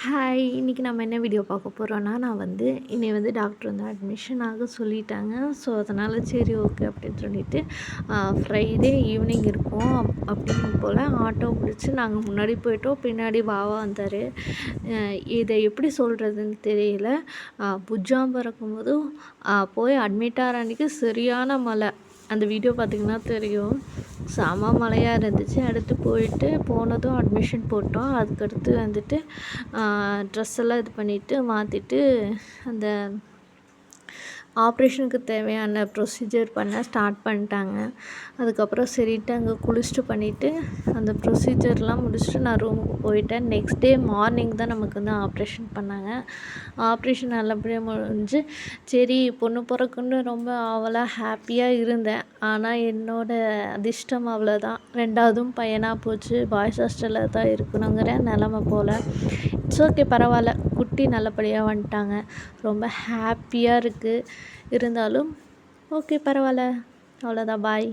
Hi! இன்றைக்கி நம்ம என்ன வீடியோ பார்க்க போகிறோன்னா, நான் வந்து டாக்டர் வந்து அட்மிஷன் ஆக சொல்லிட்டாங்க. ஸோ, அதனால் சரி ஓகே அப்படின்னு சொல்லிட்டு ஃப்ரைடே ஈவினிங் இருக்கும். அப்படிங்கும் போல் ஆட்டோ பிடிச்சி நாங்கள் முன்னாடி போயிட்டோம். பின்னாடி பாவா வந்தார். இதை எப்படி சொல்கிறதுன்னு தெரியல. புஜ்ஜாம் பிறக்கும்போது போய் அட்மிட் ஆகிற அன்றைக்கி சரியான மழை. அந்த வீடியோ பார்த்திங்கன்னா தெரியும். செம மழையாக இருந்துச்சு. அடுத்து போயிட்டு போனதும் அட்மிஷன் போட்டோம். அதுக்கடுத்து வந்துட்டு ட்ரெஸ் எல்லாம் இது பண்ணிவிட்டு மாற்றிட்டு அந்த ஆப்ரேஷனுக்கு தேவையான ப்ரொசீஜர் பண்ண ஸ்டார்ட் பண்ணிட்டாங்க. அதுக்கப்புறம் சரின்ட்டு அங்கே குளிச்சுட்டு பண்ணிவிட்டு அந்த ப்ரொசீஜர்லாம் முடிச்சுட்டு நான் ரூமுக்கு போயிட்டேன். நெக்ஸ்ட் டே மார்னிங் தான் நமக்கு வந்து ஆப்ரேஷன் பண்ணாங்க. ஆப்ரேஷன் நல்லபடியாக முடிஞ்சு சரி பொண்ணு பிறக்குன்னு ரொம்ப ஆவலாக ஹாப்பியாக இருந்தேன். ஆனால் என்னோடய அதிர்ஷ்டம் அவ்வளோதான். 2வதும் பையனாக போச்சு. பாய்ஸ் ஹாஸ்டலில் தான் இருக்கணுங்கிற நிலமை போல். இட்ஸ் ஓகே, பரவாயில்ல. குட்டி நல்லபடியாக வந்துட்டாங்க. ரொம்ப ஹாப்பியாக இருக்குது. இருந்தாலும் ஓகே, பரவாயில்ல. அவ்வளோதான். பாய்.